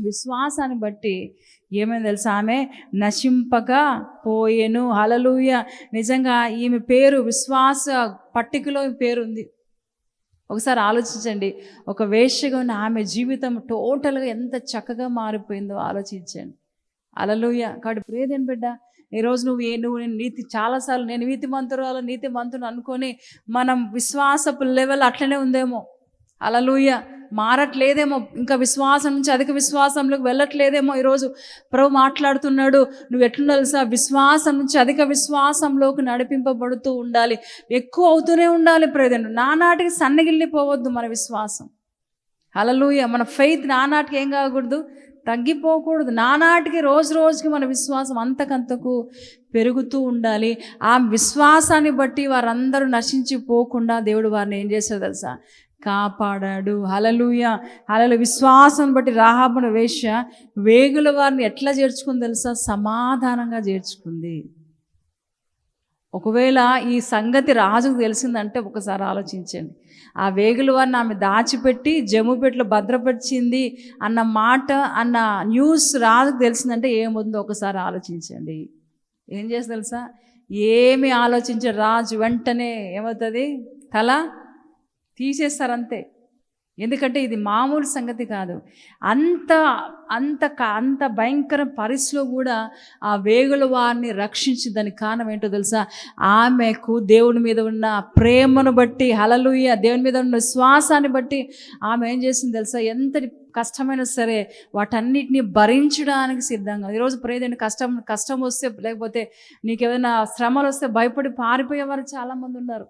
విశ్వాసాన్ని బట్టి ఏమైంది తెలుసా, ఆమె నశింపక పోయెను. హల్లెలూయా. నిజంగా ఈమె పేరు విశ్వాస పట్టికలో పేరు ఉంది. ఒకసారి ఆలోచించండి, ఒక వేశ్యగా ఉన్న ఆమె జీవితం టోటల్గా ఎంత చక్కగా మారిపోయిందో ఆలోచించండి. హల్లెలూయా. కాబట్టి ప్రియదేని బిడ్డ, ఈరోజు నువ్వు నేను చాలాసార్లు నేను నీతిమంతుడు అనుకొని మనం విశ్వాసపు లెవెల్ అట్లనే ఉందేమో. హల్లెలూయా. మారట్లేదేమో, ఇంకా విశ్వాసం నుంచి అధిక విశ్వాసంలోకి వెళ్ళట్లేదేమో. ఈరోజు ప్రభు మాట్లాడుతున్నాడు, నువ్వు ఎట్లా తెలుసా, విశ్వాసం నుంచి అధిక విశ్వాసంలోకి నడిపింపబడుతూ ఉండాలి, ఎక్కువ అవుతూనే ఉండాలి. ప్రియదేని నానాటికి సన్నగిల్లిపోవద్దు మన విశ్వాసం. హల్లెలూయా. మన ఫెయిత్ నానాటికి ఏం కాకూడదు, తగ్గిపోకూడదు. నానాటికి రోజు రోజుకి మన విశ్వాసం అంతకంతకు పెరుగుతూ ఉండాలి. ఆ విశ్వాసాన్ని బట్టి వారందరూ నశించిపోకుండా దేవుడు వారిని ఏం చేశాడు తెలుసా, కాపాడాడు. హల్లెలూయా. విశ్వాసం బట్టి రాహాబును వేశ్య వేగుల వారిని ఎట్లా చేర్చుకుంది తెలుసా, సమాధానంగా చేర్చుకుంది. ఒకవేళ ఈ సంగతి రాజుకు తెలిసిందంటే ఒకసారి ఆలోచించండి. ఆ వేగుల వారిని ఆమె దాచిపెట్టి జమ్ముపెట్లో భద్రపరిచింది అన్న మాట, అన్న న్యూస్ రాజుకు తెలిసిందంటే ఏముందో ఒకసారి ఆలోచించండి. ఏం చేసి తెలుసా, ఏమి ఆలోచించారు రాజు, వెంటనే ఏమవుతుంది, తల తీసేస్తారంతే. ఎందుకంటే ఇది మామూలు సంగతి కాదు. అంత భయంకర పరిస్థితిలో కూడా ఆ వేగుల వారిని రక్షించిందని కారణం ఏంటో తెలుసా, ఆమెకు దేవుని మీద ఉన్న ప్రేమను బట్టి, హల్లెలూయా, దేవుని మీద ఉన్న విశ్వాసాన్ని బట్టి ఆమె ఏం చేసింది తెలుసా, ఎంతటి కష్టమైనా సరే వాటన్నిటిని భరించడానికి సిద్ధంగా. ఈరోజు ప్రియదేని కష్టం వస్తే, లేకపోతే నీకు ఏదైనా శ్రమలు వస్తే భయపడి పారిపోయేవారు చాలామంది ఉన్నారు.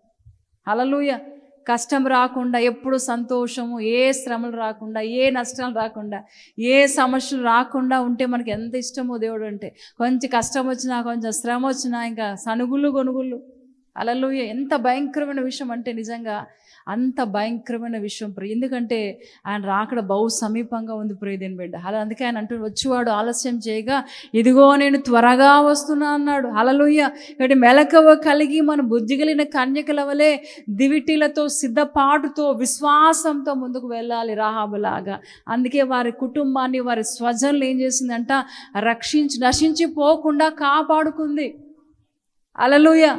హల్లెలూయా. కష్టం రాకుండా, ఎప్పుడు సంతోషము, ఏ శ్రమలు రాకుండా, ఏ నష్టాలు రాకుండా, ఏ సమస్యలు రాకుండా ఉంటే మనకి ఎంత ఇష్టమో దేవుడు అంటే. కొంచెం కష్టం వచ్చినా, కొంచెం శ్రమ వచ్చినా ఇంకా సనుగులు గొనుగులు. హల్లెలూయా. ఎంత భయంకరమైన విషయం అంటే నిజంగా అంత భయంకరమైన విషయం. ఎందుకంటే ఆయన రాకడ బహు సమీపంగా ఉంది ప్రియదేని బిడ్డ. అలా అందుకే ఆయన అంటూ వచ్చేవాడు ఆలస్యం చేయగా ఇదిగో నేను త్వరగా వస్తున్నా అన్నాడు. హల్లెలూయా. కాబట్టి మెలకువ కలిగి మన బుద్ధి కలిగిన కన్యకల వలె దివిటీలతో సిద్ధపాటుతో విశ్వాసంతో ముందుకు వెళ్ళాలి రాహాబులాగా. అందుకే వారి కుటుంబాన్ని, వారి స్వజనులు ఏం చేసిందంట, నశించిపోకుండా కాపాడుకుంది. హల్లెలూయా.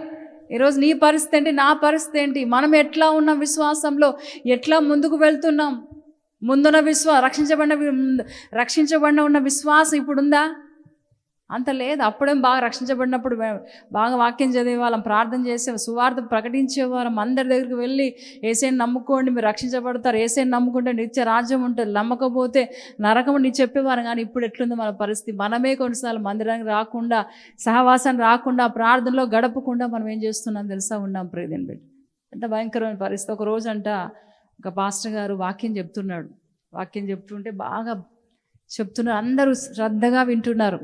ఈరోజు నీ పరిస్థితి ఏంటి, నా పరిస్థితి ఏంటి, మనం ఎట్లా ఉన్నాం, విశ్వాసంలో ఎట్లా ముందుకు వెళ్తున్నాం? ముందున్న రక్షించబడిన ఉన్న విశ్వాసం ఇప్పుడు ఉందా? అంత లేదు. అప్పుడేం బాగా రక్షించబడినప్పుడు బాగా వాక్యం చదివేవాళ్ళం, ప్రార్థన చేసేవాళ్ళం, సువార్త ప్రకటించేవాళ్ళం, అందరి దగ్గరికి వెళ్ళి ఏసైని నమ్ముకోండి మీరు రక్షించబడతారు, ఏసైని నమ్ముకుంటే నిత్య రాజ్యం ఉంటుంది, నమ్మకపోతే నరకం నీ చెప్పేవారు. కానీ ఇప్పుడు ఎట్లుంది మన పరిస్థితి? మనమే కొన్నిసార్లు మందిరానికి రాకుండా, సహవాసాన్ని రాకుండా, ప్రార్థనలో గడపకుండా మనం ఏం చేస్తున్నాం తెలుసా, ఉన్నాం. ప్రియదేని బిడ్డ, ఎంత భయంకరమైన పరిస్థితి. ఒక రోజు ఒక పాస్టర్ గారు వాక్యం చెప్తుంటే బాగా చెప్తున్నారు, అందరూ శ్రద్ధగా వింటున్నారు.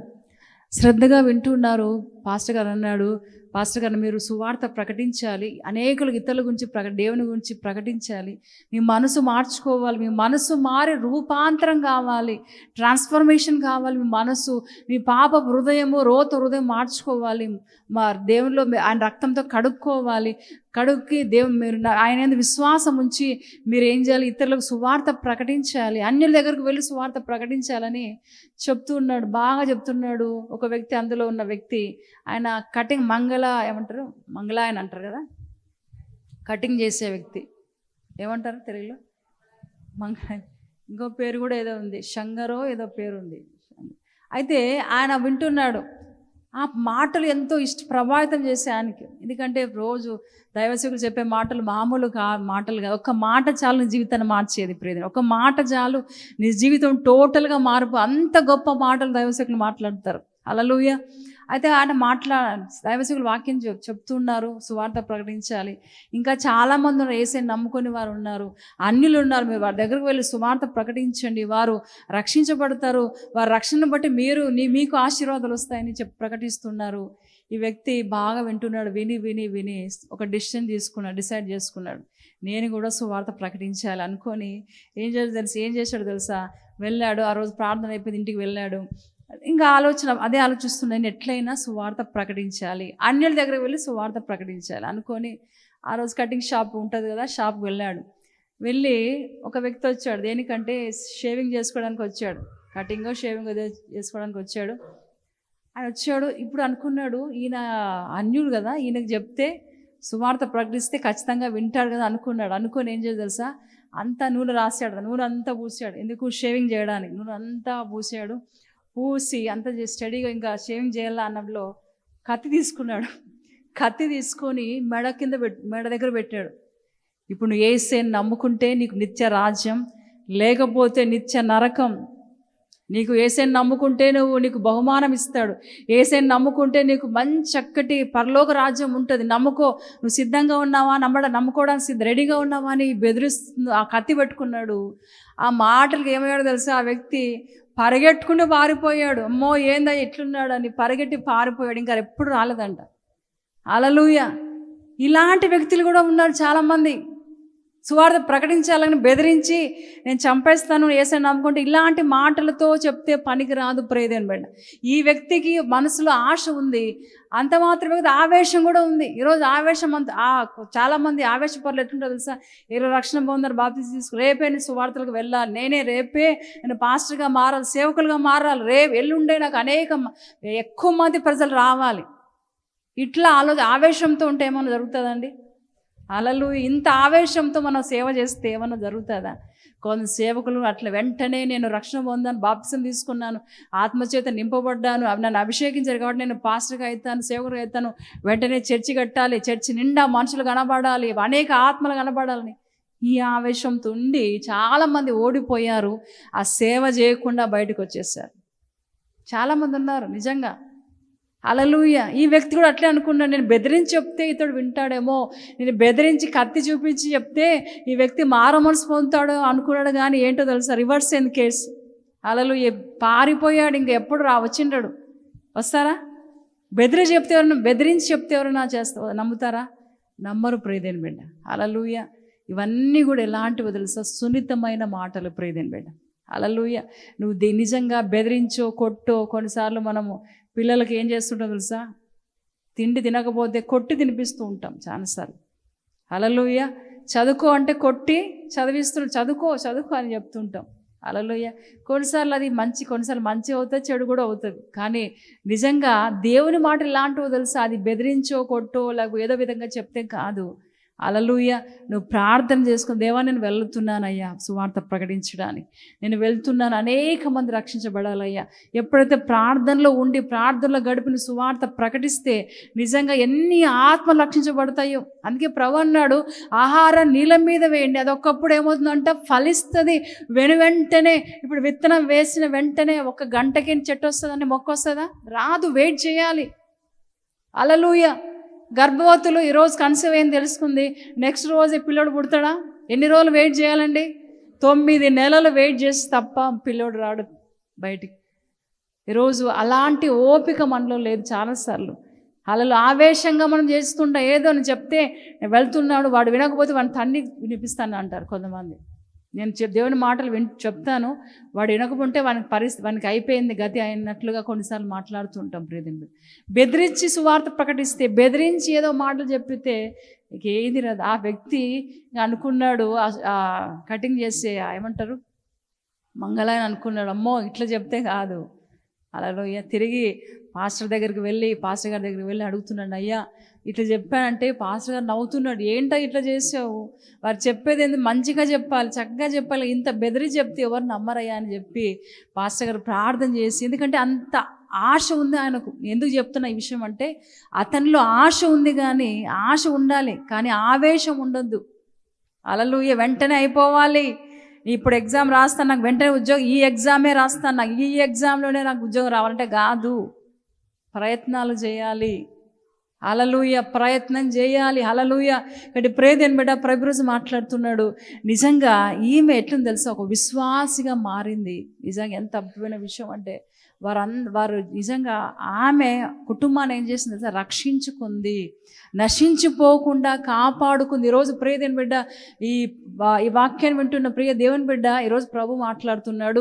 పాస్టర్ గారు అన్నాడు, పాస్టర్ గారు మీరు సువార్త ప్రకటించాలి, అనేకులకు ఇతరుల గురించి దేవుని గురించి ప్రకటించాలి, మీ మనసు మార్చుకోవాలి, మీ మనసు మారి రూపాంతరం కావాలి, ట్రాన్స్ఫర్మేషన్ కావాలి, మీ పాప హృదయం మార్చుకోవాలి, మా దేవునిలో ఆయన రక్తంతో కడుక్కి మీరు ఆయన విశ్వాసం ఉంచి మీరు ఏం చేయాలి, ఇతరులకు సువార్త ప్రకటించాలి, అన్యుల దగ్గరకు వెళ్ళి సువార్త ప్రకటించాలని చెప్తున్నాడు. బాగా చెప్తున్నాడు. ఒక వ్యక్తి, అందులో ఉన్న వ్యక్తి, ఆయన కటింగ్ మంగళ ఆయన అంటారు కదా, కటింగ్ చేసే వ్యక్తి ఏమంటారు తెలుగులో, ఇంకో పేరు కూడా ఏదో ఉంది, శంగరో ఏదో పేరు ఉంది. అయితే ఆయన వింటున్నాడు. ఆ మాటలు ఎంతో ప్రభావితం చేసే ఆయనకి. ఎందుకంటే రోజు దైవసేవకులు చెప్పే మాటలు మామూలు మాటలు కాదు. ఒక మాట చాలు నీ జీవితాన్ని మార్చేది. ప్రియదేని, ఒక మాట చాలు నీ జీవితం టోటల్గా మార్పు. అంత గొప్ప మాటలు దైవసేవకులు మాట్లాడతారు. హల్లెలూయా. అయితే ఆయన దైవసేవకులు వాక్యం చెప్తున్నారు, సువార్త ప్రకటించాలి. ఇంకా చాలామంది ఉన్నారు, యేసుని నమ్ముకొని వారు ఉన్నారు, అన్యులు ఉన్నారు. మీరు వారి దగ్గరకు వెళ్ళి సువార్త ప్రకటించండి, వారు రక్షించబడతారు, వారి రక్షణను బట్టి మీకు ఆశీర్వాదాలు వస్తాయని ప్రకటిస్తున్నారు. ఈ వ్యక్తి బాగా వింటున్నాడు. విని ఒక డిసైడ్ చేసుకున్నాడు, నేను కూడా సువార్త ప్రకటించాలి అనుకొని ఏం చేశాడు తెలుసా, వెళ్ళాడు. ఆ రోజు ప్రార్థన అయిపోయింది, ఇంటికి వెళ్ళాడు. ఇంకా అదే ఆలోచిస్తున్నాను, ఎట్లయినా సువార్త ప్రకటించాలి, అన్యుల దగ్గరికి వెళ్ళి సువార్త ప్రకటించాలి అనుకొని ఆ రోజు కటింగ్ షాప్ ఉంటుంది కదా, షాప్కి వెళ్ళాడు. వెళ్ళి ఒక వ్యక్తి వచ్చాడు, దేనికంటే షేవింగ్ చేసుకోవడానికి వచ్చాడు. కటింగ్ షేవింగ్ అదే చేసుకోవడానికి వచ్చాడు. ఆయన వచ్చాడు. ఇప్పుడు అనుకున్నాడు ఈయన అన్యుడు కదా, ఈయనకు చెప్తే సువార్త ప్రకటిస్తే ఖచ్చితంగా వింటాడు కదా అనుకున్నాడు. అనుకొని ఏం చేయాలి తెలుసా, అంతా నూనె రాశాడు, నూనె అంతా పూసాడు. ఎందుకు? షేవింగ్ చేయడానికి నూనె అంతా పూసాడు. పూసి అంతా స్టడీగా ఇంకా షేవింగ్ చేయాలా అన్నప్పుడు కత్తి తీసుకున్నాడు. కత్తి తీసుకొని మెడ దగ్గర పెట్టాడు. ఇప్పుడు నువ్వు యేసుని నమ్ముకుంటే నీకు నిత్య రాజ్యం, లేకపోతే నిత్య నరకం. నీకు యేసుని నమ్ముకుంటే నీకు బహుమానం ఇస్తాడు. యేసుని నమ్ముకుంటే నీకు మంచి చక్కటి పరలోక రాజ్యం ఉంటుంది. నమ్ముకో. నువ్వు సిద్ధంగా ఉన్నావా? నమ్ముకోవడానికి రెడీగా ఉన్నావా అని బెదిరిస్తుంది. ఆ కత్తి పెట్టుకున్నాడు. ఆ మాటలకు ఏమయ్యాడో తెలుసా, ఆ వ్యక్తి పరిగెట్టుకుని పారిపోయాడు. అమ్మో ఏందా ఎట్లున్నాడు అని పరిగెట్టి పారిపోయాడు. ఇంకా ఎప్పుడు రాలేదంట. హల్లెలూయా. ఇలాంటి వ్యక్తులు కూడా ఉన్నారు చాలామంది. సువార్త ప్రకటించాలని బెదిరించి నేను చంపేస్తాను యేసుని నమ్ముకుంటే ఇలాంటి మాటలతో చెప్తే పనికి రాదు. ప్రేదేని బిడ్డ, ఈ వ్యక్తికి మనసులో ఆశ ఉంది, అంత మాత్రమే ఆవేశం కూడా ఉంది. ఈరోజు ఆవేశం చాలామంది ఆవేశపరులు ఎట్లుంటారు తెలుసా, ఈరోజు రక్షణ పొందారు, బాప్తిసం తీసుకు, రేపే నేను సువార్తలకు వెళ్ళాలి, రేపే నేను పాస్టర్గా మారాలి, సేవకులుగా మారాలి, ఎల్లుండే నాకు ఎక్కువ మంది ప్రజలు రావాలి. ఇట్లా ఆవేశంతో ఉంటే ఏమన్నా జరుగుతుందండి? హల్లెలూయా. ఇంత ఆవేశంతో మనం సేవ చేస్తే ఏమన్నా జరుగుతుందా? కొంత సేవకులు అట్లా వెంటనే నేను రక్షణ పొందాను, బాప్తిసం తీసుకున్నాను, ఆత్మచేత నింపబడ్డాను, అవి నన్ను అభిషేకించారు కాబట్టి నేను పాస్టర్గా అవుతాను, సేవకుడిగా అవుతాను, వెంటనే చర్చి కట్టాలి, చర్చి నిండా మనుషులు కనబడాలి, అనేక ఆత్మలు కనబడాలని ఈ ఆవేశంతో ఉండి చాలామంది ఓడిపోయారు. ఆ సేవ చేయకుండా బయటకు వచ్చేసారు. చాలామంది ఉన్నారు నిజంగా. హల్లెలూయా. ఈ వ్యక్తి కూడా అట్లే అనుకున్నాడు, నేను బెదిరించి చెప్తే ఇతడు వింటాడేమో, నేను బెదిరించి కత్తి చూపించి చెప్తే ఈ వ్యక్తి మారు మనసు పొందుతాడో అనుకున్నాడు. కానీ ఏంటో తెలుసా, రివర్స్ అయింది కేసు. హల్లెలూయా. పారిపోయాడు. ఇంక ఎప్పుడు వచ్చిండాడు. వస్తారా? బెదిరించి చెప్తే ఎవరైనా నమ్ముతారా? నమ్మరు. ప్రియదేని బిడ్డ. హల్లెలూయా. ఇవన్నీ కూడా ఎలాంటివి తెలుసా, సున్నితమైన మాటలు. ప్రియదేని బిడ్డ. హల్లెలూయా. నువ్వు నిజంగా బెదిరించో కొట్టో, కొన్నిసార్లు మనము పిల్లలకి ఏం చేస్తుంటాం తెలుసా, తిండి తినకపోతే కొట్టి తినిపిస్తూ ఉంటాం చాలాసార్లు. హల్లెలూయా. చదువుకో అంటే కొట్టి చదువుకో అని చెప్తుంటాం. హల్లెలూయా. కొన్నిసార్లు అది కొన్నిసార్లు మంచి అవుతుంది, చెడు కూడా అవుతుంది. కానీ నిజంగా దేవుని మాట ఎలాంటివో తెలుసా, అది బెదిరించో కొట్టో లేకపోతే ఏదో విధంగా చెప్తే కాదు. హల్లెలూయా. నువ్వు ప్రార్థన చేసుకుని, దేవా నేను వెళ్తున్నానయ్యా సువార్త ప్రకటించడానికి, నేను వెళ్తున్నాను, అనేక మంది రక్షించబడాలయ్యా. ఎప్పుడైతే ప్రార్థనలో ఉండి ప్రార్థనలో గడిపిన సువార్త ప్రకటిస్తే నిజంగా ఎన్ని ఆత్మలు రక్షించబడతాయో. అందుకే ప్రభు అన్నాడు, ఆహారం నీళ్ళ మీద వేయండి, అది ఒక్కప్పుడు ఏమవుతుందంటే ఫలిస్తుంది. వెంటనే ఇప్పుడు విత్తనం వేసిన వెంటనే 1 గంటకి చెట్టు వస్తుందని మొక్క వస్తుందా? రాదు. వెయిట్ చేయాలి. హల్లెలూయా. గర్భవతులు ఈరోజు కన్సీవ్ అయింది తెలుసుకుంది, నెక్స్ట్ రోజు పిల్లోడు పుడతాడా? ఎన్ని రోజులు వెయిట్ చేయాలండి? 9 నెలలు వెయిట్ చేసి తప్ప పిల్లోడు రాడు బయటికి. ఈరోజు అలాంటి ఓపిక మనలో లేదు చాలాసార్లు. అలా ఆవేశంగా మనం చేస్తుంటాం. ఏదో అని చెప్తే వెళ్తున్నాడు, వాడు వినకపోతే వాడిని తన్ని వినిపిస్తాను అంటారు కొంతమంది. నేను దేవుని మాటలు చెప్తాను, వాడు వినకపోతే వానికి అయిపోయింది గతి అయినట్లుగా కొన్నిసార్లు మాట్లాడుతుంటాం. ప్రియదేని. బెదిరించి సువార్త ప్రకటిస్తే, బెదిరించి ఏదో మాటలు చెప్పితే ఏది రాదు. ఆ వ్యక్తి అనుకున్నాడు, కటింగ్ చేసే ఏమంటారు మంగళాయని అనుకున్నాడు, అమ్మో ఇట్లా చెప్తే కాదు. హల్లెలూయా. తిరిగి పాస్టర్ గారి దగ్గరికి వెళ్ళి అడుగుతున్నాడు, అయ్యా ఇట్లా చెప్పానంటే పాస్టర్ గారు నవ్వుతున్నాడు, ఏంటో ఇట్లా చేసావు, వారు చెప్పేది ఏంది మంచిగా చెప్పాలి, చక్కగా చెప్పాలి, ఇంత బెదిరి చెప్తే ఎవరు నమ్మరయ్యా అని చెప్పి పాస్టర్ గారు ప్రార్థన చేసి, ఎందుకంటే అంత ఆశ ఉంది ఆయనకు. ఎందుకు చెప్తున్నా ఈ విషయం అంటే, అతనిలో ఆశ ఉంది, కానీ ఆశ ఉండాలి, కానీ ఆవేశం ఉండొద్దు. హల్లెలూయా. వెంటనే అయిపోవాలి, ఇప్పుడు ఎగ్జామ్ రాస్తాను నాకు వెంటనే ఉద్యోగం, ఈ ఎగ్జామే రాస్తాను నాకు ఈ ఎగ్జామ్లోనే నాకు ఉద్యోగం రావాలంటే కాదు. ప్రయత్నాలు చేయాలి. హల్లెలూయా. ప్రయత్నం చేయాలి. హల్లెలూయా. ఇక్కడ ప్రియదేని బిడ్డ ప్రభు రోజు మాట్లాడుతున్నాడు, నిజంగా ఈమె ఎట్లని తెలుసా, ఒక విశ్వాసిగా మారింది. నిజంగా ఎంత అద్భుతమైన విషయం అంటే, వారు నిజంగా ఆమె కుటుంబాన్ని ఏం చేసింది తెలుసా, రక్షించుకుంది, నశించిపోకుండా కాపాడుకుంది. ఈరోజు ప్రియదేని బిడ్డ, ఈ వాక్యాన్ని వింటున్న ప్రియ దేవుని బిడ్డ, ఈరోజు ప్రభు మాట్లాడుతున్నాడు,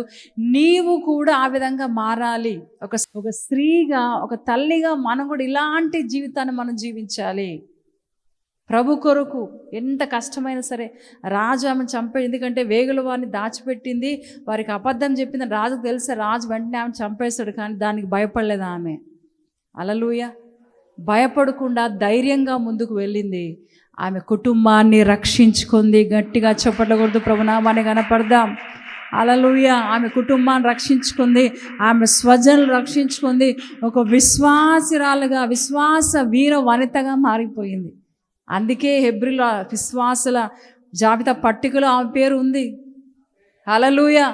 నీవు కూడా ఆ విధంగా మారాలి. ఒక స్త్రీగా, ఒక తల్లిగా మనం కూడా ఇలాంటి జీవితాన్ని మనం జీవించాలి. ప్రభు కొరకు ఎంత కష్టమైనా సరే రాజు ఆమెను చంపే, ఎందుకంటే వేగుల వారిని దాచిపెట్టింది, వారికి అబద్ధం చెప్పింది రాజుకు తెలిసే రాజు వెంటనే ఆమెను చంపేస్తాడు. కానీ దానికి భయపడలేదు ఆమె. హల్లెలూయా. భయపడకుండా ధైర్యంగా ముందుకు వెళ్ళింది. ఆమె కుటుంబాన్ని రక్షించుకుంది. గట్టిగా చెప్పకూడదు, ప్రభునామాన్ని కనపడదాం. హల్లెలూయా. ఆమె కుటుంబాన్ని రక్షించుకుంది, ఆమె స్వజనులు రక్షించుకుంది, ఒక విశ్వాసురాలుగా, విశ్వాస వీర వనితగా మారిపోయింది. అందుకే హెబ్రీల విశ్వాసుల జాబితా పట్టికలో ఆమె పేరు ఉంది. హల్లెలూయా.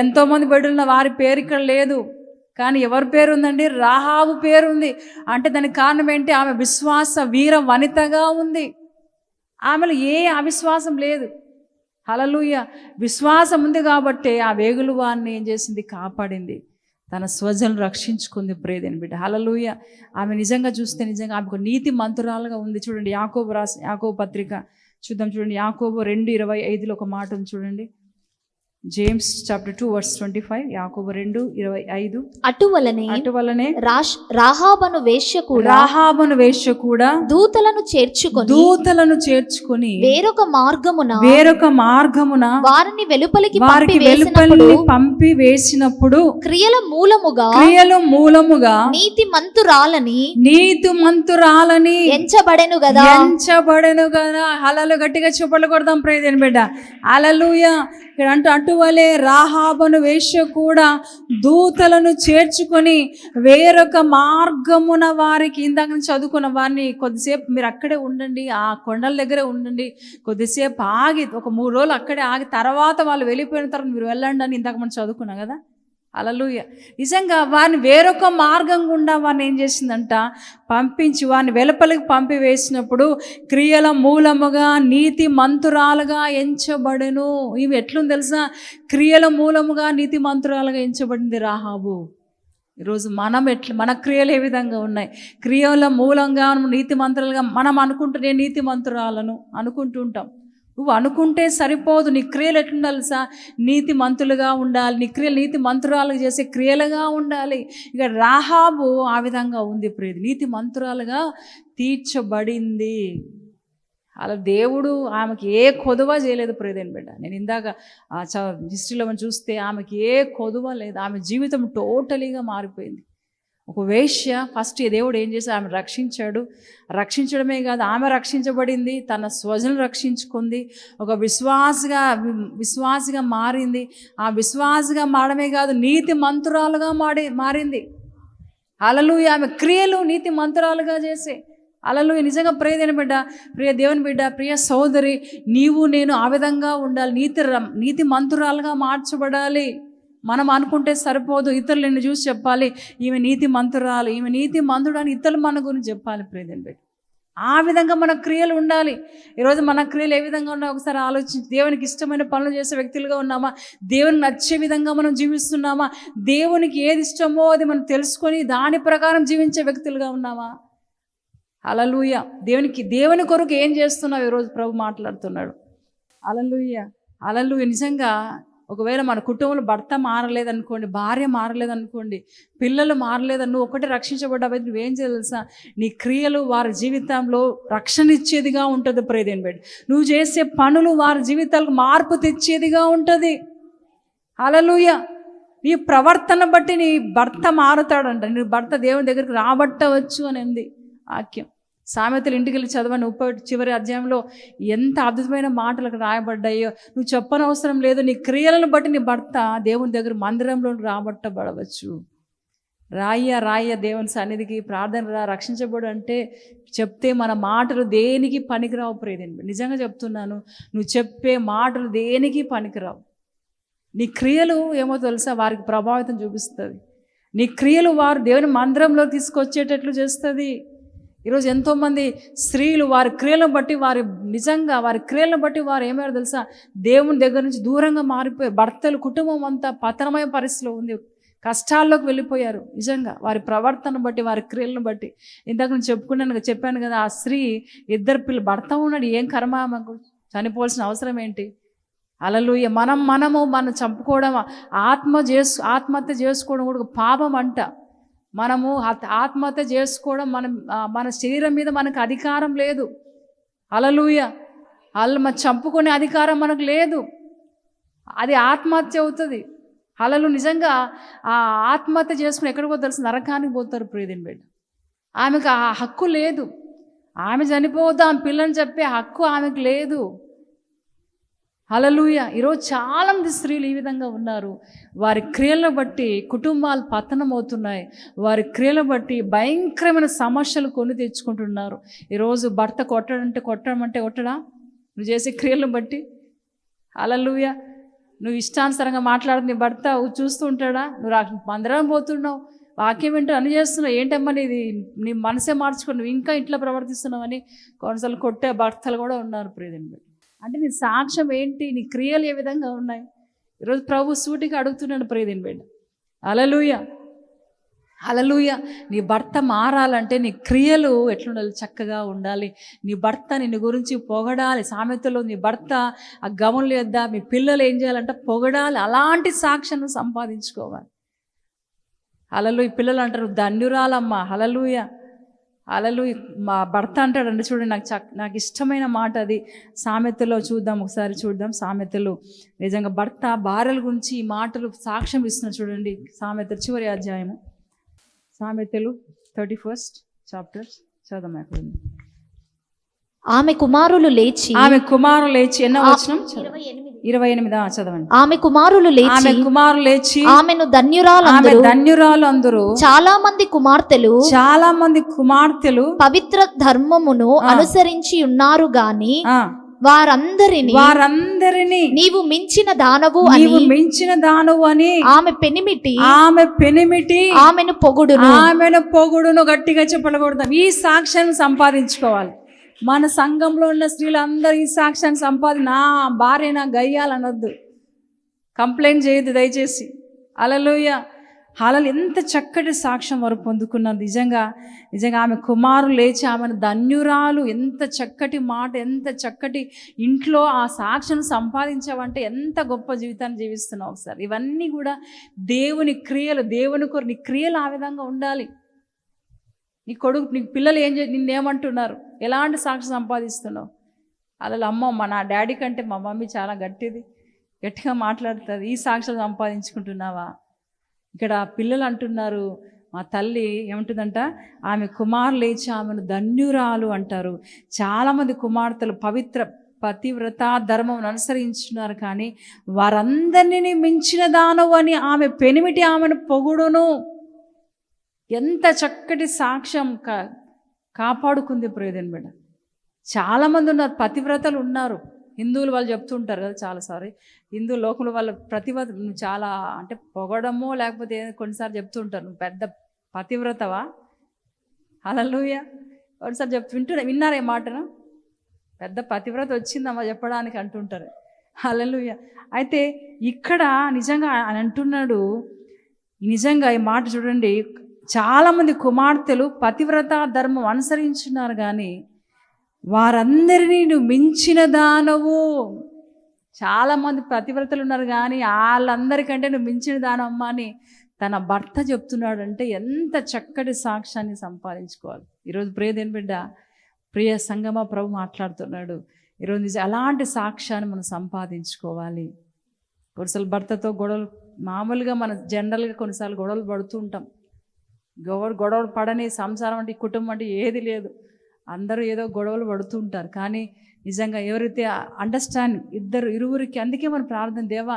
ఎంతోమంది బిడ్డలున్న వారి పేరు ఇక్కడ లేదు, కానీ ఎవరి పేరు ఉందండి? రాహాబు పేరు ఉంది. అంటే దానికి కారణం ఏంటి? ఆమె విశ్వాస వీర వనితగా ఉంది. ఆమెలో ఏ అవిశ్వాసం లేదు. హల్లెలూయా. విశ్వాసం ఉంది కాబట్టి ఆ వేగులు వారిని ఏం చేసింది? కాపాడింది. తన స్వజను రక్షించుకుంది. ప్రేదేని బిడ్డ. హల్లెలూయా. ఆమె నిజంగా చూస్తే నిజంగా ఆమెకు నీతి మంతురాలుగా ఉంది. చూడండి, యాకోబు పత్రిక చూద్దాం. చూడండి, యాకోబు 2:25 ఒక మాట ఉంది చూడండి. జేమ్స్ చాప్టర్ 2 వర్స్ 25, యాకోబు 2:25. అటువలనే రాహాబను వేశ్య కూడా దూతలను చేర్చుకొని వేరొక మార్గమున వారిని వెలుపలికి పంపి వేసినప్పుడు క్రియల మూలముగా నీతిమంతురాలని ఎంచబడెను గదా. హల్లెలూయా. గట్టిగా చప్పట్లు కొడదాం. ప్రేదేని బిడ్డ. హల్లెలూయా. ఇక్కడ అటువలే రాహాబను వేశ్య కూడా దూతలను చేర్చుకొని వేరొక మార్గమున వారికి, ఇందాక నుంచి చదువుకున్న వారిని, కొద్దిసేపు మీరు అక్కడే ఉండండి, ఆ కొండల దగ్గరే ఉండండి, కొద్దిసేపు ఆగి ఒక 3 రోజులు అక్కడే ఆగి తర్వాత వాళ్ళు వెళ్ళిపోయిన తర్వాత మీరు వెళ్ళండి అని ఇందాక మనం చదువుకున్నాం కదా. హల్లెలూయా. నిజంగా వారిని వేరొక మార్గం గుండా వారిని ఏం చేసిందంట? పంపించి వారిని వెలుపలికి పంపివేసినప్పుడు క్రియల మూలముగా నీతి మంతురాలుగా ఎంచబడెను. ఇవి ఎట్లుంది తెలుసా? క్రియల మూలముగా నీతి మంతురాలుగా ఎంచబడింది రాహాబు. ఈరోజు మన క్రియలు ఏ విధంగా ఉన్నాయి? క్రియల మూలంగా నీతి మంతురాలుగా మనం నేను నీతి మంతురాలను అనుకుంటుంటాం. నువ్వు అనుకుంటే సరిపోదు. నీ క్రియలు ఎట్లుండాలి తెలుసా? నీతి మంతులుగా ఉండాలి. నీ క్రియలు నీతి మంతురాలుగా చేసే క్రియలుగా ఉండాలి. ఇక రాహాబు ఆ విధంగా ఉంది. ప్రేది నీతి మంతురాలుగా తీర్చబడింది. అలా దేవుడు ఆమెకి ఏ కొదువ చేయలేదు. ప్రేదేని బిడ్డ. నేను ఇందాక హిస్టరీలో మనం చూస్తే ఆమెకి ఏ కొదువ లేదు. ఆమె జీవితం టోటలీగా మారిపోయింది. ఒక వేశ్య ఫస్ట్ దేవుడు ఏం చేసి ఆమె రక్షించడమే కాదు, ఆమె రక్షించబడింది, తన స్వజను రక్షించుకుంది, ఒక విశ్వాసిగా మారింది. ఆ విశ్వాసిగా మారడమే కాదు, నీతి మంతురాలుగా మారింది. హల్లెలూయా. ఆమె క్రియలు నీతి మంతురాలుగా చేసే. హల్లెలూయా. నిజంగా ప్రియదేని బిడ్డ, ప్రియ దేవుని బిడ్డ, ప్రియ సోదరి, నీవు నేను ఆ విధంగా ఉండాలి. నీతి మంతురాలుగా మార్చబడాలి. మనం అనుకుంటే సరిపోదు. ఇతరులు నిన్ను చూసి చెప్పాలి, ఈమె నీతి మంతురాలు, ఈమె నీతి మంతుడు అని ఇతరులు మన గురించి చెప్పాలి. ప్రియదేని బిడ్డ, ఆ విధంగా మన క్రియలు ఉండాలి. ఈరోజు మన క్రియలు ఏ విధంగా ఉన్నాయో ఒకసారి ఆలోచించి, దేవునికి ఇష్టమైన పనులు చేసే వ్యక్తులుగా ఉన్నామా? దేవునికి నచ్చే విధంగా మనం జీవిస్తున్నామా? దేవునికి ఏది ఇష్టమో అది మనం తెలుసుకొని దాని ప్రకారం జీవించే వ్యక్తులుగా ఉన్నామా? హల్లెలూయా. దేవుని కొరకు ఏం చేస్తున్నావు? ఈరోజు ప్రభు మాట్లాడుతున్నాడు. హల్లెలూయా. హల్లెలూయా. నిజంగా ఒకవేళ మన కుటుంబంలో భర్త మారలేదనుకోండి, భార్య మారలేదనుకోండి, పిల్లలు మారలేదని నువ్వు ఒకటి రక్షించబడ్డావు, నువ్వేం చేయాలి తెలుసా? నీ క్రియలు వారి జీవితంలో రక్షణ ఇచ్చేదిగా ఉంటుంది. ప్రేదేని బిడ్డ, నువ్వు చేసే పనులు వారి జీవితాలకు మార్పు తెచ్చేదిగా ఉంటుంది. హల్లెలూయా. నీ ప్రవర్తన బట్టి నీ భర్త మారుతాడంట. నీ భర్త దేవుని దగ్గరికి రాబట్టవచ్చు అని ఉంది వాక్యం. సామెతలు ఇంటికి వెళ్ళి చదవని 31 చివరి అధ్యాయంలో ఎంత అద్భుతమైన మాటలు రాయబడ్డాయో. నువ్వు చెప్పనవసరం లేదు. నీ క్రియలను బట్టి నీ భర్త దేవుని దగ్గర మందిరంలో రాబట్టబడవచ్చు. రాయ్య దేవుని సన్నిధికి ప్రార్థన రక్షించబడు అంటే చెప్తే మన మాటలు దేనికి పనికిరావు. ప్రేదేని నిజంగా చెప్తున్నాను, నువ్వు చెప్పే మాటలు దేనికి పనికిరావు. నీ క్రియలు ఏమో తెలుసా, వారికి ప్రభావితం చూపిస్తుంది. నీ క్రియలు వారు దేవుని మందిరంలో తీసుకొచ్చేటట్లు చేస్తుంది. ఈరోజు ఎంతోమంది స్త్రీలు వారి క్రియలను బట్టి వారి క్రియలను బట్టి వారు ఏమయ్యారో తెలుసా? దేవుని దగ్గర నుంచి దూరంగా మారిపోయారు. భర్తలు కుటుంబం అంతా పతనమయ పరిస్థితిలో ఉంది, కష్టాల్లోకి వెళ్ళిపోయారు. నిజంగా వారి ప్రవర్తన బట్టి, వారి క్రియలను బట్టి. ఇందాక నేను చెప్పాను కదా, ఆ స్త్రీ 2 భర్త ఉన్నాడు, ఏం కర్మ మాకు, చనిపోవాల్సిన అవసరం ఏంటి? హల్లెలూయా. మనం చంపుకోవడం, ఆత్మహత్య చేసుకోవడం కూడా పాపం అంట. మనము ఆత్మహత్య చేసుకోవడం, మన శరీరం మీద మనకు అధికారం లేదు. హల్లెలూయా. మనం చంపుకునే అధికారం మనకు లేదు. అది ఆత్మహత్య అవుతుంది. హల్లెలూయా. నిజంగా ఆ ఆత్మహత్య చేసుకుని ఎక్కడికి పోతారు? నరకానికి పోతారు ప్రియదేని బిడ్డ. ఆమెకు ఆ హక్కు లేదు. ఆమె చనిపోవద్దు, ఆమె పిల్లని చెప్పే హక్కు ఆమెకు లేదు. హల్లెలూయా. ఈరోజు చాలామంది స్త్రీలు ఈ విధంగా ఉన్నారు. వారి క్రియలను బట్టి కుటుంబాలు పతనం అవుతున్నాయి. వారి క్రియలను బట్టి భయంకరమైన సమస్యలు కొని తెచ్చుకుంటున్నారు. ఈరోజు భర్త కొట్టడా నువ్వు చేసే క్రియలను బట్టి. హల్లెలూయా. నువ్వు ఇష్టానుసారంగా మాట్లాడు, నీ భర్త చూస్తూ ఉంటాడా? నువ్వు మందిరం పోతున్నావు, వాక్యం వింటూ అన్ని చేస్తున్నావు, ఏంటమ్మా నీ మనసే మార్చుకో, నువ్వు ఇంకా ఇంట్లో ప్రవర్తిస్తున్నావు అని కొన్నిసార్లు కొట్టే భర్తలు కూడా ఉన్నారు ప్రియదేని. అంటే నీ సాక్ష్యం ఏంటి? నీ క్రియలు ఏ విధంగా ఉన్నాయి? ఈరోజు ప్రభు సూటిగా అడుగుతున్నాడు ప్రియదేని బిడ్డ. హల్లెలూయా. హల్లెలూయా. నీ భర్త మారాలంటే నీ క్రియలు ఎట్లుండాలి? చక్కగా ఉండాలి. నీ భర్త నిన్ను గురించి పొగడాలి. సామెతలో నీ భర్త ఆ గమనులు యొద్ద మీ పిల్లలు ఏం చేయాలంటే పొగడాలి. అలాంటి సాక్ష్యం సంపాదించుకోవాలి. హల్లెలూయా. పిల్లలు అంటారు ధన్యురాలమ్మ. హల్లెలూయా. హల్లెలూయా. మా భర్త అంటాడండి, చూడండి, నాకు ఇష్టమైన మాట అది. సామెతలో ఒకసారి చూద్దాం. సామెతలు నిజంగా భర్త భార్యల గురించి ఈ మాటలు సాక్ష్యం ఇస్తున్నారు. చూడండి, సామెతలు చివరి అధ్యాయము, సామెతలు 31st చాప్టర్ చదవం. అక్కడ ఆమె కుమారులు లేచి ఎన్నో వచనం? 28 చదవండి. ఆమె కుమారులు లేచి ఆమెను ధన్యురాలు అందరూ చాలా మంది కుమార్తెలు పవిత్ర ధర్మమును అనుసరించి ఉన్నారు గాని వారందరినీ నీవు మించిన దానవు అని ఆమె పెనిమిటి ఆమెను పొగుడును గట్టిగా చెప్పకూడదు. ఈ సాక్ష్యాన్ని సంపాదించుకోవాలి. మన సంఘంలో ఉన్న స్త్రీలందరూ ఈ సాక్ష్యాన్ని నా భార్య నా గయ్యాలనొద్దు, కంప్లైంట్ చేయొద్దు దయచేసి. హల్లెలూయా. హల్లెలూయా. ఎంత చక్కటి సాక్ష్యం వారు పొందుకున్నారు. నిజంగా ఆమె కుమారులు లేచి ఆమెను ధన్యురాలు. ఎంత చక్కటి మాట, ఎంత చక్కటి ఇంట్లో ఆ సాక్ష్యం సంపాదించావంటే ఎంత గొప్ప జీవితాన్ని జీవిస్తున్నావు. ఒకసారి ఇవన్నీ కూడా దేవుని క్రియలు, దేవుని కొరకు నీ క్రియలు ఆ విధంగా ఉండాలి. నీ పిల్లలు నిన్నేమంటున్నారు? ఎలాంటి సాక్ష్యం సంపాదిస్తున్నావు? అలా అమ్మ నా డాడీ కంటే మా మమ్మీ చాలా గట్టిగా మాట్లాడుతుంది, ఈ సాక్ష్యం సంపాదించుకుంటున్నావా? ఇక్కడ పిల్లలు అంటున్నారు, మా తల్లి ఏమంటుందంట, ఆమె కుమారులు లేచి ఆమెను ధన్యురాలు అంటారు. చాలామంది కుమార్తెలు పతివ్రత ధర్మం అనుసరించున్నారు, కానీ వారందరినీ మించిన దానవు అని ఆమె పెనిమిటి ఆమెను పొగుడును. ఎంత చక్కటి సాక్ష్యం కాపాడుకుంది ప్రియదేని బిడ్డ. చాలామంది ఉన్నారు, పతివ్రతలు ఉన్నారు. హిందువులు వాళ్ళు చెప్తుంటారు కదా చాలాసారి, హిందూ లోకంలో వాళ్ళ ప్రతివ్రత నువ్వు చాలా అంటే పొగడమో లేకపోతే కొన్నిసార్లు చెప్తుంటారు, నువ్వు పెద్ద పతివ్రతవా? హల్లెలూయా. కొన్నిసార్లు విన్నారా ఈ మాటను? పెద్ద పతివ్రత వచ్చిందమ్మా చెప్పడానికి అంటుంటారు. హల్లెలూయా. అయితే ఇక్కడ నిజంగా అని అంటున్నాడు. నిజంగా ఈ మాట చూడండి, చాలామంది కుమార్తెలు పతివ్రత ధర్మం అనుసరించున్నారు, కానీ వారందరినీ నువ్వు మించిన దానవు. చాలామంది పతివ్రతలు ఉన్నారు, కానీ వాళ్ళందరికంటే నువ్వు మించిన దానమ్మా అని తన భర్త చెప్తున్నాడు. అంటే ఎంత చక్కటి సాక్ష్యాన్ని సంపాదించుకోవాలి. ఈరోజు ప్రియదేని బిడ్డ, ప్రియ సంగమ ప్రభు మాట్లాడుతున్నాడు. ఈరోజు నిజం అలాంటి సాక్ష్యాన్ని మనం సంపాదించుకోవాలి. కొన్నిసార్లు భర్తతో గొడవలు, మామూలుగా మన జనరల్గా కొన్నిసార్లు గొడవలు పడుతూ ఉంటాం. గొడవలు పడని సంసారం అంటే, కుటుంబం అంటే ఏది లేదు, అందరూ ఏదో గొడవలు పడుతూ ఉంటారు. కానీ నిజంగా ఎవరైతే ఇరువురికి, అందుకే మనం ప్రార్థన, దేవా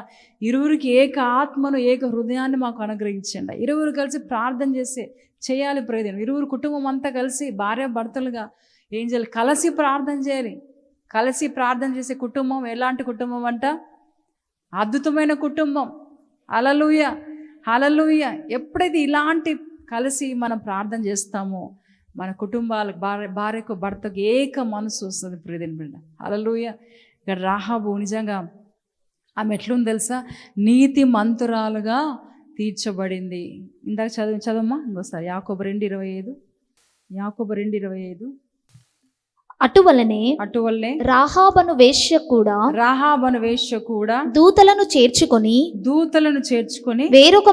ఇరువురికి ఏక ఆత్మను ఏక హృదయాన్ని మాకు అనుగ్రహించండి. ఇరువురు కలిసి ప్రార్థన చేయాలి ప్రియదేని. ఇరువురు కుటుంబం అంతా కలిసి భార్య భర్తలుగా ఏం చేయాలి? కలిసి ప్రార్థన చేయాలి. కలిసి ప్రార్థన చేసే కుటుంబం ఎలాంటి కుటుంబం అంట? అద్భుతమైన కుటుంబం. హల్లెలూయా. హల్లెలూయా. ఎప్పుడైతే ఇలాంటి కలిసి మనం ప్రార్థన చేస్తామో మన కుటుంబాలకు, భార్యకు భర్తకు ఏక మనసు వస్తుంది ప్రియదేని బిడ్డ. హల్లెలూయా. ఇక్కడ రాహాబు నిజంగా ఆమె ఎట్లుంది తెలుసా? నీతి మంతురాలుగా తీర్చబడింది. ఇందాక చదవమ్మా ఇంకోసారి. యాకోబు 2:25. అటువల్లే రాహాబను వేశ్య కూడా రాహాబను వేశ్య కూడా దూతలను చేర్చుకొని వేరొక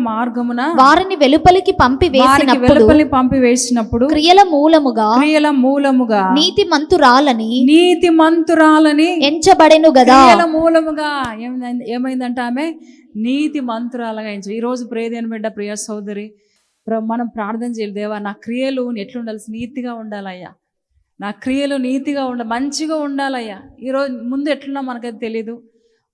మార్గమున వారిని వెలుపలికి పంపివేసినప్పుడు క్రియల మూలముగా నీతిమంతురాలని ఎంచబడెను గదా. క్రియల మూలముగా ఏమైందంటే ఆమె నీతి మంతురాలుగా ఎంచు. ఈ రోజు ప్రియదేని బిడ్డ, ప్రియ సోదరి, మనం ప్రార్థన చేయాలి. దేవా, నా క్రియలు ఎట్లుండాలి? నీతిగా ఉండాలయ్యా. నా క్రియలు నీతిగా మంచిగా ఉండాలయ్యా. ఈరోజు ముందు ఎట్లున్నా మనకైతే తెలీదు,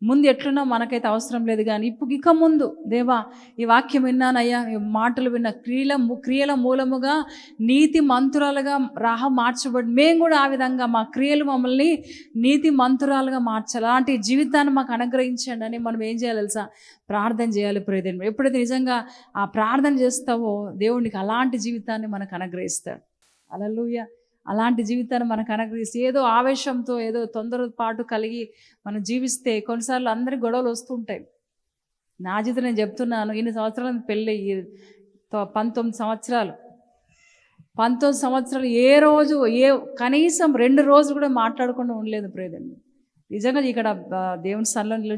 ముందు ఎట్లున్నా మనకైతే అవసరం లేదు. కానీ ఇక ముందు దేవా, ఈ వాక్యం విన్నానయ్యా, ఈ మాటలు విన్న క్రియల మూలముగా నీతి మంతురాలుగా మార్చబడి మేము కూడా ఆ విధంగా మా క్రియలు మమ్మల్ని నీతి మంతురాలుగా మార్చాలి. అలాంటి జీవితాన్ని మాకు అనుగ్రహించండి అని మనం ఏం చేయాలి తెలుసా? ప్రార్థన చేయాలి. ప్రియదేవుడు, ఎప్పుడైతే నిజంగా ఆ ప్రార్థన చేస్తావో దేవునికి అలాంటి జీవితాన్ని మనకు అనుగ్రహిస్తాడు. హల్లెలూయా. అలాంటి జీవితాన్ని మనకు అనుగ్రహిస్తే, ఏదో ఆవేశంతో ఏదో తొందరపాటు కలిగి మనం జీవిస్తే కొన్నిసార్లు అందరికి గొడవలు వస్తుంటాయి. నా జీవితం నేను చెప్తున్నాను, ఇన్ని సంవత్సరాలు పెళ్ళి 19 సంవత్సరాలు ఏ రోజు కనీసం 2 రోజులు కూడా మాట్లాడకుండా ఉండలేదు ప్రియదేవుడు. నిజంగా ఇక్కడ దేవుని సన్నిధిలో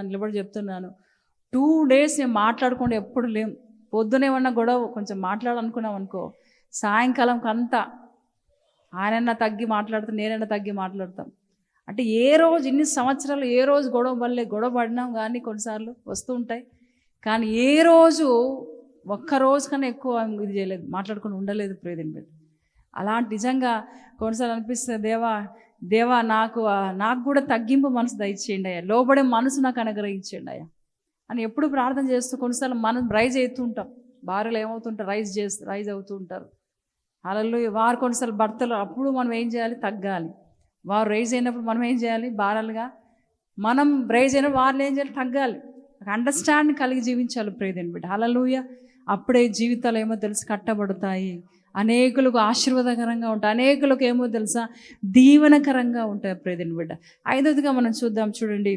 నిలబడి చెప్తున్నాను 2 days నేను మాట్లాడకుండా ఎప్పుడు లేం. పొద్దునేమన్నా గొడవ కొంచెం మాట్లాడాలనుకున్నాం అనుకో, సాయంకాలంకి అంతా ఆయనన్నా తగ్గి మాట్లాడుతాం, నేనన్నా తగ్గి మాట్లాడతాం. అంటే ఏ రోజు ఇన్ని సంవత్సరాలు ఏ రోజు గొడవ పడినాం కానీ కొన్నిసార్లు వస్తూ ఉంటాయి. కానీ ఏ రోజు ఒక్క రోజు కన్నా ఎక్కువ ఇది చేయలేదు, మాట్లాడుకుని ఉండలేదు ప్రియదేవుని బిడ్డ. అలాంటి నిజంగా కొన్నిసార్లు అనిపిస్తుంది, దేవా నాకు కూడా తగ్గింపు మనసు దయచేయండి అయ్యా, లోబడే మనసు నాకు అనుగ్రహించండి అయ్యా అని ఎప్పుడు ప్రార్థన చేస్తూ కొన్నిసార్లు మనం రైజ్ అవుతూ ఉంటాం. భార్యలు ఏమవుతుంటారు? రైజ్ అవుతూ ఉంటారు. హల్లెలూయా. వారు కొన్నిసార్లు భర్తలు, అప్పుడు మనం ఏం చేయాలి? తగ్గాలి. వారు రైజ్ అయినప్పుడు మనం ఏం చేయాలి? భారాలుగా మనం రైజ్ అయినప్పుడు వారు ఏం చేయాలి? తగ్గాలి. అండర్స్టాండింగ్ కలిగి జీవించాలి ప్రియదేవుని బిడ్డ. హల్లెలూయా. అప్పుడే జీవితాలు ఏమో తెలుసు కట్టబడతాయి, అనేకులకు ఆశీర్వాదకరంగా ఉంటాయి, అనేకులకు ఏమో తెలుసా దీవెనకరంగా ఉంటాయి ప్రియదేవుని బిడ్డ. 5వదిగా మనం చూద్దాం. చూడండి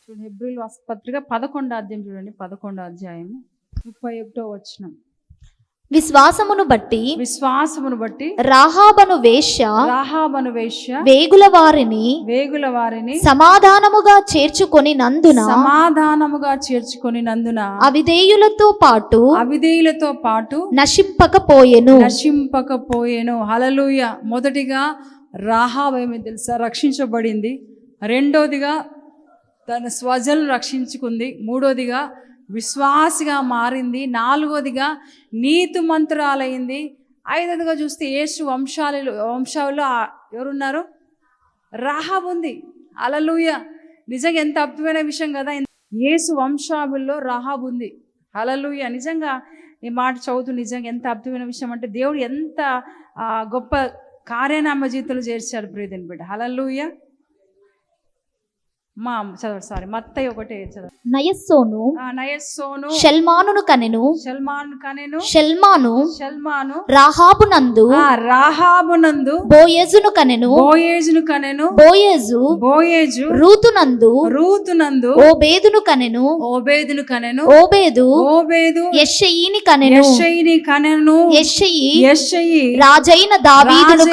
హెబ్రీయుల పత్రిక 11వ అధ్యాయం చూడండి. 11వ అధ్యాయం 31వ వచనం. విశ్వాసమును బట్టి రాహాబను వేశ్య వేగుల వారిని సమాధానముగా చేర్చుకొని నందున అవిధేయులతో పాటు నశింపకపోయెను. హల్లెలూయా. మొదటిగా రాహాబు ఏమి తెలుసా? రక్షించబడింది. రెండోదిగా తన స్వజలను రక్షించుకుంది. మూడోదిగా విశ్వాసిగా మారింది. 4వదిగా నీతిమంతురాలైంది. 5వదిగా చూస్తే యేసు వంశావళిలో ఎవరున్నారు? రాహాబు ఉంది. హల్లెలూయా. నిజంగా ఎంత అద్భుతమైన విషయం కదా! యేసు వంశావళిలో రాహాబు ఉంది. హల్లెలూయా. నిజంగా ఈ మాట చదువుతూ నిజంగా ఎంత అద్భుతమైన విషయం అంటే దేవుడు ఎంత గొప్ప కార్యాన్ని ఆమె జీవితంలో చేర్చాడు ప్రియదేవుని బిడ్డ. హల్లెలూయా. మత్తయి 1 చదవండి. నయస్సోను షల్మానును కనెను. షల్మాను రాహాబునందు బోయజును కనెను. బోయజు రూతునందు ఓబేదును కనెను. ఓబేదు యెష్షయిని కనెను. యెష్షయి రాజైన దావీదును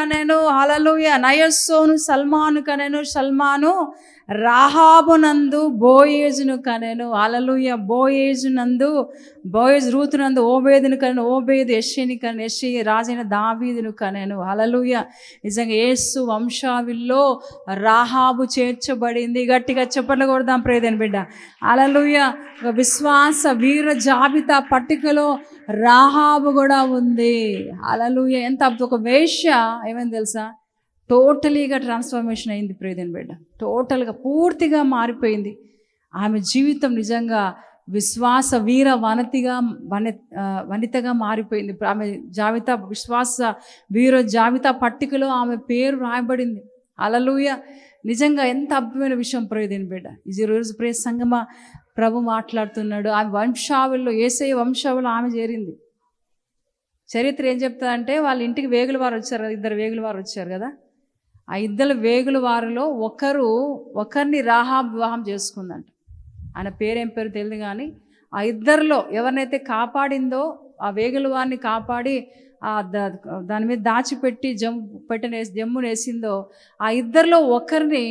కనెను. హల్లెలూయా. నయస్సోను సల్మాను కనెను. సల్మాను రాహాబునందు బోయేజును కనెను. హల్లెలూయా. బోయేజు రూతునందు ఓబేదును కనెను. ఓబేదు యెష్షయిని కనెను. యెష్షయి రాజైన దావీదును కనెను. హల్లెలూయా. నిజంగా యేసు వంశావళిలో రాహాబు చేర్చబడింది. గట్టిగా చెప్పట్లు కొడదాం ప్రియదేవుని బిడ్డ. హల్లెలూయా. విశ్వాస వీర జాబితా పట్టికలో రాహాబు కూడా ఉంది. హల్లెలూయా. ఎంత ఒక వేశ్య ఏమైంది తెలుసా? టోటలీగా ట్రాన్స్ఫర్మేషన్ అయింది ప్రియదేవుని బిడ్డ. టోటల్గా పూర్తిగా మారిపోయింది ఆమె జీవితం. నిజంగా విశ్వాస వీర వనితగా మారిపోయింది. ఆమె విశ్వాస వీర జాబితా పట్టికలో ఆమె పేరు రాయబడింది. హల్లెలూయా. నిజంగా ఎంత అద్భుతమైన విషయం ప్రియదేవుని బిడ్డ. ఈ రోజు ప్రియ సంగమ ప్రభు మాట్లాడుతున్నాడు. ఆమె వంశావళిలో, యేసయ్య వంశావళిలో ఆమె చేరింది. చరిత్ర ఏం చెప్తాదంటే, వాళ్ళ ఇంటికి వేగుల వారు వచ్చారు కదా, 2 వేగుల వారు వచ్చారు కదా. ఆ 2 వేగుల వారిలో ఒకరిని రాహాబు వివాహం చేసుకుందంట. ఆయన పేరేం పేరు తెలియదు కానీ ఆ 2లో ఎవరినైతే కాపాడిందో ఆ వేగుల వారిని కాపాడి దాని మీద దాచిపెట్టి జమ్మును వేసిందో, ఆ ఇద్దరిలో ఒకరిని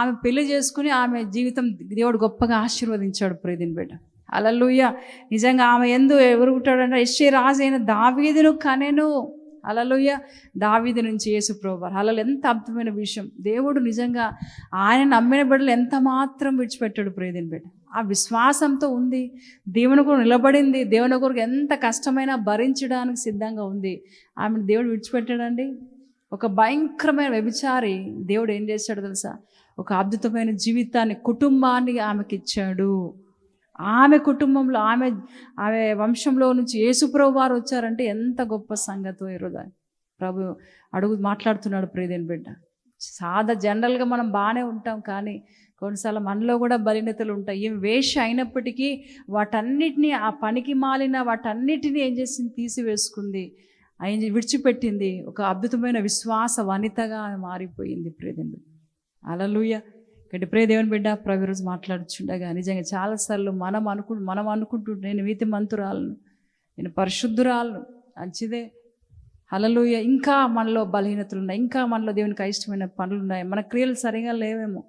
ఆమె పెళ్లి చేసుకుని ఆమె జీవితం దేవుడు గొప్పగా ఆశీర్వదించాడు. ప్రియదిన బిడ్డ, హల్లెలూయా. నిజంగా ఆమె ఎవరు పుట్టాడంటే యెష్షయి రాజు అయిన దావీదును కనెను. హల్లెలూయా. దావీదు నుంచి యేసు ప్రభువు. హల్లెలూయా. ఎంత అద్భుతమైన విషయం. దేవుడు నిజంగా ఆయన నమ్మిన బిడ్డలు ఎంత మాత్రం విడిచిపెట్టాడు. ప్రియదిన బిడ్డ, ఆ విశ్వాసంతో ఉంది, దేవుని కొరకు నిలబడింది, దేవుని కొరకు ఎంత కష్టమైనా భరించడానికి సిద్ధంగా ఉంది. ఆమెను దేవుడు విడిచిపెట్టాడండి? ఒక భయంకరమైన వ్యభిచారి దేవుడు ఏం చేశాడు తెలుసా? ఒక అద్భుతమైన జీవితాన్ని, కుటుంబాన్ని ఆమెకి ఇచ్చాడు. ఆమె కుటుంబంలో, ఆమె వంశంలో నుంచి యేసుప్రభు వారు వచ్చారంటే ఎంత గొప్ప సంగతో ఈరోజు ప్రభు మాట్లాడుతున్నాడు. ప్రియదేని బిడ్డ, జనరల్గా మనం బాగానే ఉంటాం, కానీ కొన్నిసార్లు మనలో కూడా బలహీనతలు ఉంటాయి. ఏం వేష అయినప్పటికీ వాటన్నిటినీ, ఆ పనికి మాలిన వాటన్నిటినీ ఏం చేసింది? తీసివేసుకుంది, ఆయన విడిచిపెట్టింది. ఒక అద్భుతమైన విశ్వాస వనితగా మారిపోయింది. ప్రియదేని బిడ్డ, హల్లెలూయా. కాబట్టి ప్రియ దేవుని బిడ్డ, ప్రభు ఈరోజు మాట్లాడుచుండగా నిజంగా చాలాసార్లు మనం అనుకుంటూ నేను నీతిమంతురాలను, నేను పరిశుద్ధురాలను, మంచిదే, హల్లెలూయా. ఇంకా మనలో బలహీనతలు ఉన్నాయి, ఇంకా మనలో దేవునికి అయిష్టమైన పనులు ఉన్నాయి, మన క్రియలు సరిగా లేవేమో,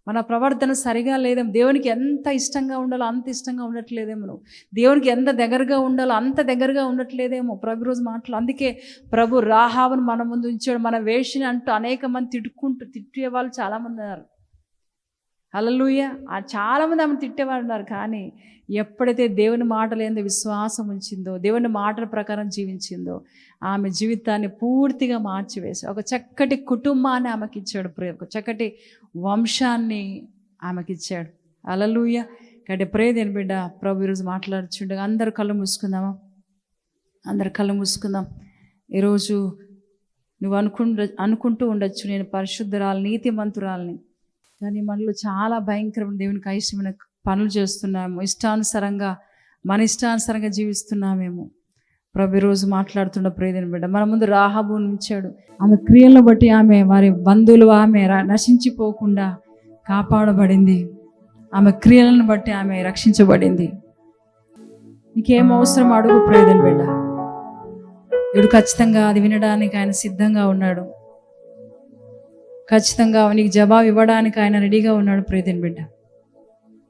మన ప్రవర్తన సరిగా లేదేమో, దేవునికి ఎంత ఇష్టంగా ఉండాలో అంత ఇష్టంగా ఉండట్లేదేమో, నువ్వు దేవునికి ఎంత దగ్గరగా ఉండాలో అంత దగ్గరగా ఉండట్లేదేమో. ప్రభు రోజు అందుకే ప్రభు రాహాబును మన ముందు ఉంచాడు. మన వేషిని అంటూ అనేక మంది తిట్టే వాళ్ళు చాలామంది ఉన్నారు. హల్లెలూయా. చాలామంది ఆమెను తిట్టేవారు ఉన్నారు. కానీ ఎప్పుడైతే దేవుని మాటలు ఏందో విశ్వాసం ఉంచిందో, దేవుని మాటల ప్రకారం జీవించిందో, ఆమె జీవితాన్ని పూర్తిగా మార్చివేసి ఒక చక్కటి కుటుంబాన్ని ఆమెకి ఇచ్చాడు. ఒక చక్కటి వంశాన్ని ఆమెకి ఇచ్చాడు. హల్లెలూయా. కాబట్టి ప్రియదేని బిడ్డ, ప్రభు ఈరోజు మాట్లాడుచుండగా అందరూ కళ్ళు మూసుకుందామా? అందరు కళ్ళు మూసుకుందాం. ఈరోజు నువ్వు అనుకుంటూ ఉండొచ్చు, నేను పరిశుద్ధురాలు, నీతిమంతురాలని, కానీ మనలో చాలా భయంకరమైన దేవునికి అయిష్టమైన పనులు చేస్తున్నాము, మన ఇష్టానుసారంగా జీవిస్తున్నామేమో. ప్రభు ఈరోజు మాట్లాడుతున్న ప్రియదేని బిడ్డ, మన ముందు రాహాబును ఉంచాడు. ఆమె క్రియలను బట్టి వారి బంధువులు ఆమె నశించిపోకుండా కాపాడబడింది. ఆమె క్రియలను బట్టి ఆమె రక్షించబడింది. నీకేం అవసరం అడుగు ప్రియదేని బిడ్డ, దేవుడు ఖచ్చితంగా అది వినడానికి ఆయన సిద్ధంగా ఉన్నాడు. ఖచ్చితంగా నీకు జవాబు ఇవ్వడానికి ఆయన రెడీగా ఉన్నాడు. ప్రియదేని బిడ్డ,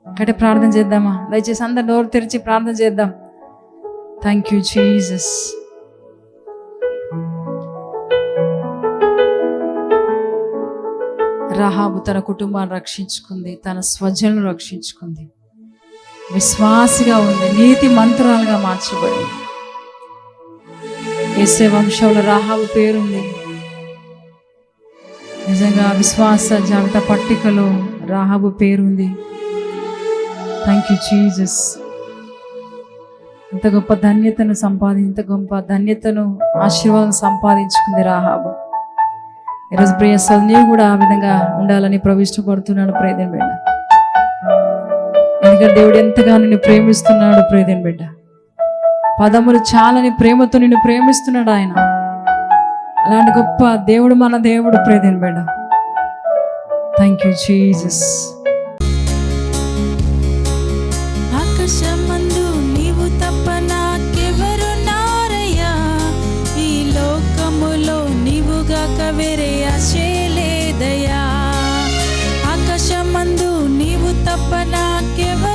కాబట్టి ప్రార్థన చేద్దామా? దయచేసి అందరు నోరు తెరిచి ప్రార్థన చేద్దాం. Thank you Jesus. రాహాబు తన కుటుంబాన్ని రక్షించుకుంది, తన స్వజనులను రక్షించుకుంది, విశ్వాసిగా ఉంది, నీతి మంత్రాలుగా మార్చబడింది. యేసే వంశంలో రాహాబు పేరుంది. నిజంగా విశ్వాస జాబితా పట్టికలో రాహాబు పేరుంది. Thank you Jesus. ఇంత గొప్ప ధన్యతను ఆశీర్వాదం సంపాదించుకుంది రాహాబు. ఈరోజు ప్రియ నీవు కూడా ఆ విధంగా ఉండాలని ప్రభు ఇష్టపడుతున్నాడు. ప్రియదేని బిడ్డ, ఎందుకంటే దేవుడు ఎంతగానో నిన్ను ప్రేమిస్తున్నాడు. ప్రియదేని బిడ్డ, పదములు చాలని ప్రేమతో నిన్ను ప్రేమిస్తున్నాడు ఆయన. అలాంటి గొప్ప దేవుడు మన దేవుడు. ప్రియదేని బిడ్డ, థ్యాంక్ యూ జీసస్. ఆకాశమందు నీవు తప్ప నాకెవరున్నారయ్యా, ఈ లోకములో నీవుగాక వేరే ఆశే లేదయ్యా. ఆకాశమందు నీవు తప్ప నాకెవరు